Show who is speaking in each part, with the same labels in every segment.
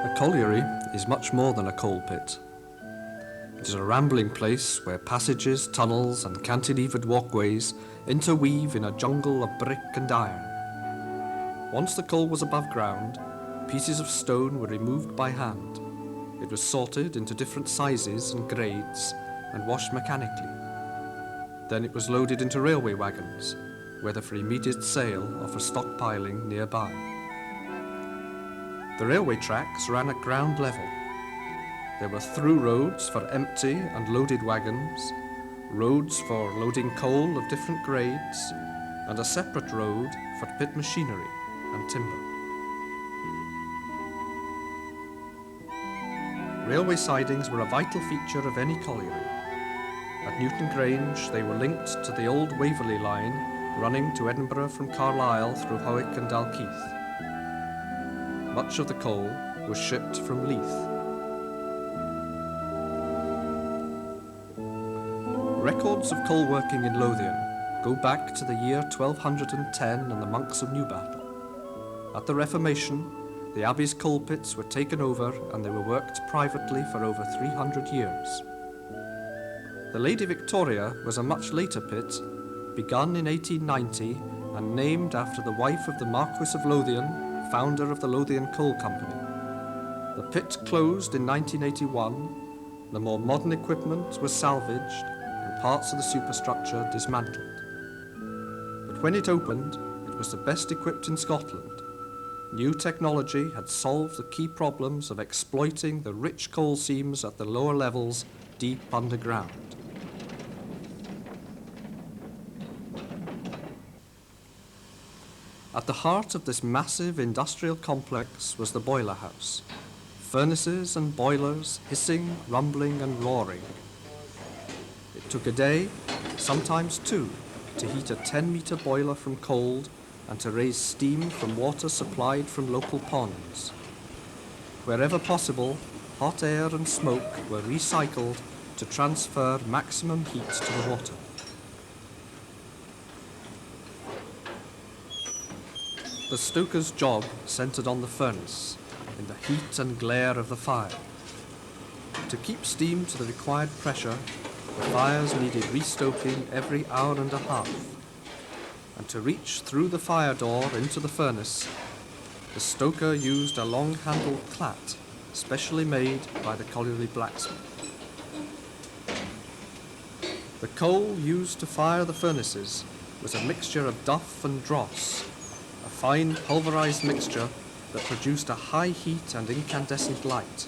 Speaker 1: A colliery is much more than a coal pit. It is a rambling place where passages, tunnels and cantilevered walkways interweave in a jungle of brick and iron. Once the coal was above ground, pieces of stone were removed by hand. It was sorted into different sizes and grades and washed mechanically. Then it was loaded into railway wagons, whether for immediate sale or for stockpiling nearby. The railway tracks ran at ground level. There were through roads for empty and loaded wagons, roads for loading coal of different grades, and a separate road for pit machinery and timber. Railway sidings were a vital feature of any colliery. At Newtongrange, they were linked to the old Waverley line running to Edinburgh from Carlisle through Howick and Dalkeith. Much of the coal was shipped from Leith. Records of coal working in Lothian go back to the year 1210 and the monks of Newbattle. At the Reformation, the abbey's coal pits were taken over and they were worked privately for over 300 years. The Lady Victoria was a much later pit, begun in 1890 and named after the wife of the Marquis of Lothian, founder of the Lothian Coal Company. The pit closed in 1981, the more modern equipment was salvaged and parts of the superstructure dismantled. But when it opened, it was the best equipped in Scotland. New technology had solved the key problems of exploiting the rich coal seams at the lower levels deep underground. At the heart of this massive industrial complex was the boiler house. Furnaces and boilers hissing, rumbling and roaring. It took a day, sometimes two, to heat a 10-metre boiler from cold and to raise steam from water supplied from local ponds. Wherever possible, hot air and smoke were recycled to transfer maximum heat to the water. The stoker's job centred on the furnace, in the heat and glare of the fire. To keep steam to the required pressure, the fires needed restoking every hour and a half. And to reach through the fire door into the furnace, the stoker used a long-handled clat, specially made by the colliery blacksmith. The coal used to fire the furnaces was a mixture of duff and dross, a fine pulverized mixture that produced a high heat and incandescent light.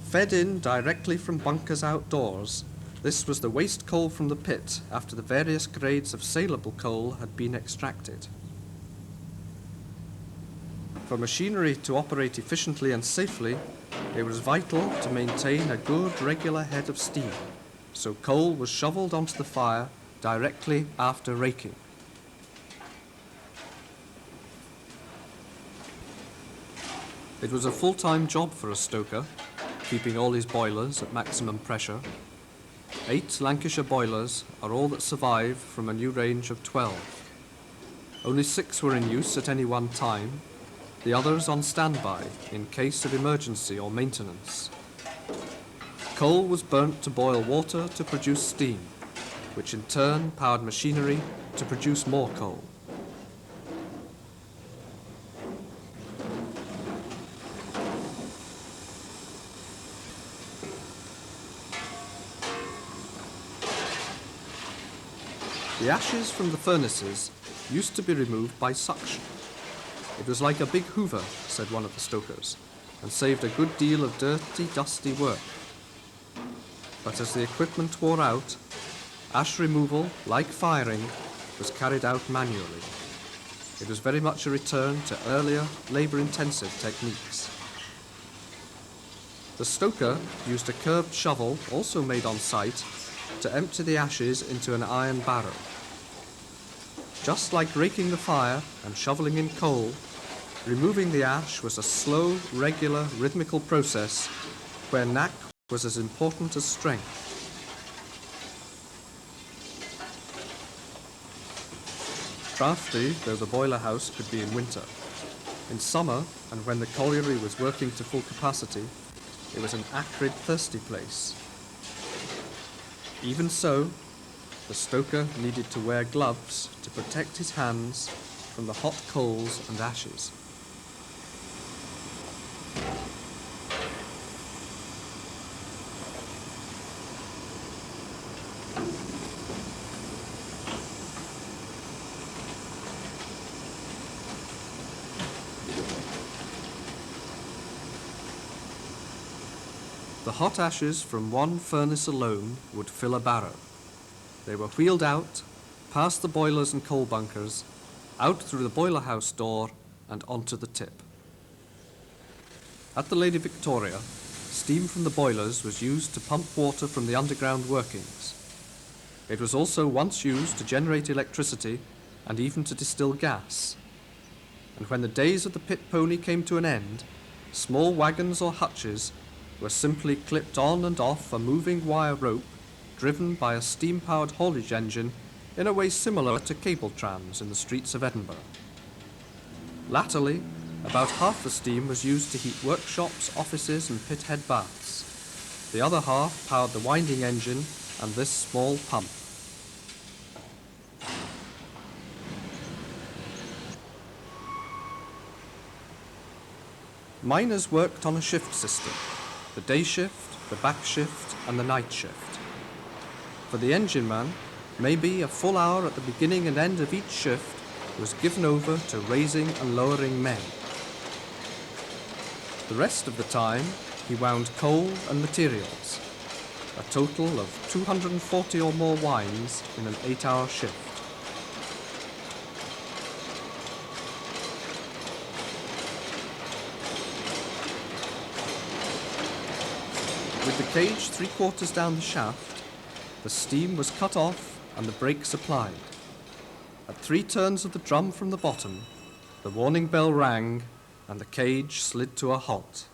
Speaker 1: Fed in directly from bunkers outdoors, this was the waste coal from the pit after the various grades of saleable coal had been extracted. For machinery to operate efficiently and safely, it was vital to maintain a good regular head of steam, so coal was shovelled onto the fire directly after raking. It was a full-time job for a stoker, keeping all his boilers at maximum pressure. 8 Lancashire boilers are all that survive from a new range of 12. Only 6 were in use at any one time, the others on standby in case of emergency or maintenance. Coal was burnt to boil water to produce steam, which in turn powered machinery to produce more coal. The ashes from the furnaces used to be removed by suction. It was like a big hoover, said one of the stokers, and saved a good deal of dirty, dusty work. But as the equipment wore out, ash removal, like firing, was carried out manually. It was very much a return to earlier, labour-intensive techniques. The stoker used a curved shovel, also made on site, to empty the ashes into an iron barrow. Just like raking the fire and shovelling in coal, removing the ash was a slow, regular, rhythmical process where knack was as important as strength. Drafty though the boiler house could be in winter, In summer, and when the colliery was working to full capacity, it was an acrid, thirsty place. Even so, the stoker needed to wear gloves to protect his hands from the hot coals and ashes. The hot ashes from one furnace alone would fill a barrow. They were wheeled out, past the boilers and coal bunkers, out through the boiler house door and onto the tip. At the Lady Victoria, steam from the boilers was used to pump water from the underground workings. It was also once used to generate electricity and even to distill gas. And when the days of the pit pony came to an end, small wagons or hutches were simply clipped on and off a moving wire rope driven by a steam-powered haulage engine in a way similar to cable trams in the streets of Edinburgh. Latterly, about half the steam was used to heat workshops, offices and pit head baths. The other half powered the winding engine and this small pump. Miners worked on a shift system: the day shift, the back shift and the night shift. For the engine man, maybe a full hour at the beginning and end of each shift was given over to raising and lowering men. The rest of the time he wound coal and materials, a total of 240 or more winds in an 8-hour shift. With the cage 3/4 down the shaft, the steam was cut off and the brakes applied. At 3 turns of the drum from the bottom, the warning bell rang and the cage slid to a halt.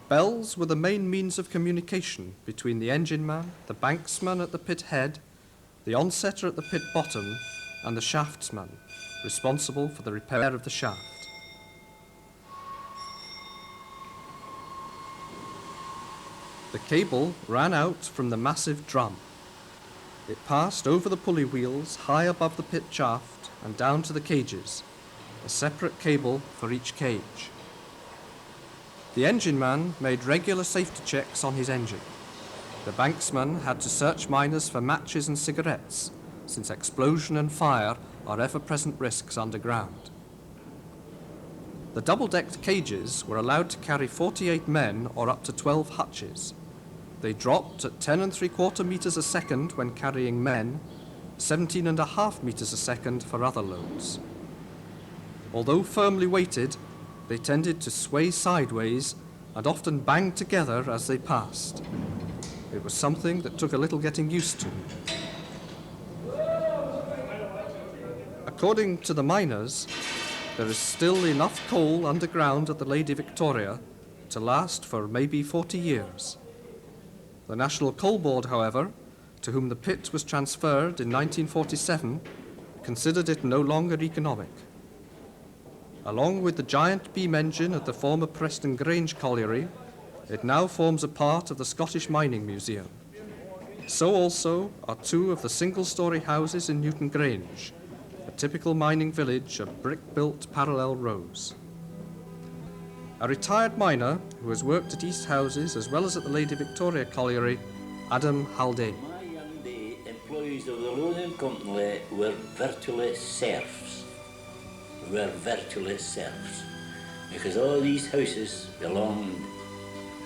Speaker 1: Bells were the main means of communication between the engine man, the banksman at the pit head, the onsetter at the pit bottom, and the shaftsman, responsible for the repair of the shaft. The cable ran out from the massive drum. It passed over the pulley wheels high above the pit shaft and down to the cages, a separate cable for each cage. The engine man made regular safety checks on his engine. The banksman had to search miners for matches and cigarettes, since explosion and fire are ever-present risks underground. The double-decked cages were allowed to carry 48 men or up to 12 hutches. They dropped at 10 3/4 meters a second when carrying men, 17.5 meters a second for other loads. Although firmly weighted, they tended to sway sideways and often banged together as they passed. It was something that took a little getting used to. According to the miners, there is still enough coal underground at the Lady Victoria to last for maybe 40 years. The National Coal Board, however, to whom the pit was transferred in 1947, considered it no longer economic. Along with the giant beam engine at the former Newtongrange Colliery, it now forms a part of the Scottish Mining Museum. So also are 2 of the single-storey houses in Newtongrange, a typical mining village of brick-built parallel rows. A retired miner who has worked at East Houses as well as at the Lady Victoria Colliery, Adam Haldane.
Speaker 2: My young day, employees of the Lothian Company were virtually serfs. Because all these houses belonged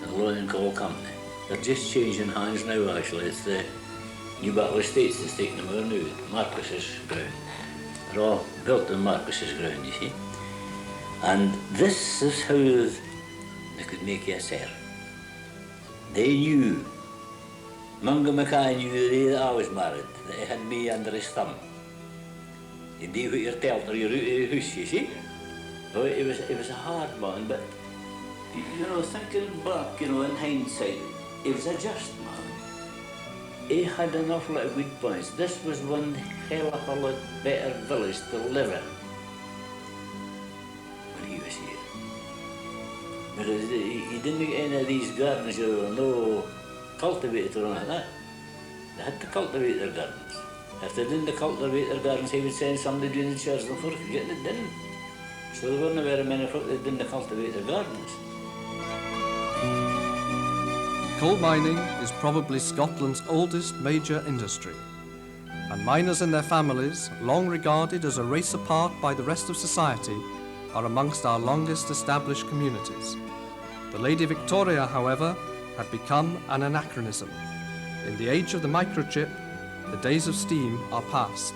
Speaker 2: to the Lothian Coal Company. They're just changing hands now, actually. It's the New Battle Estates that's taking them over now, Marcus's ground. They're all built on Marcus's ground, you see. And this is how they could make you a serf. They knew, Mungo Mackay knew the day that I was married, that he had me under his thumb. He'd do what you're told or you're out of the house, you see. Oh, it was a hard man, but, you know, thinking back, you know, in hindsight, he was a just man. He had an awful lot of good points. This was one hell of a lot better village to live in this year. Because you didn't get any of these gardens, there were no cultivator or anything like that. They had to cultivate their gardens. If they didn't cultivate their gardens, he would send somebody down and charge them for getting it done. So there weren't very many folk that didn't cultivate their gardens.
Speaker 1: Coal mining is probably Scotland's oldest major industry, and miners and their families, long regarded as a race apart by the rest of society, are amongst our longest established communities. The Lady Victoria, however, had become an anachronism. In the age of the microchip, the days of steam are past.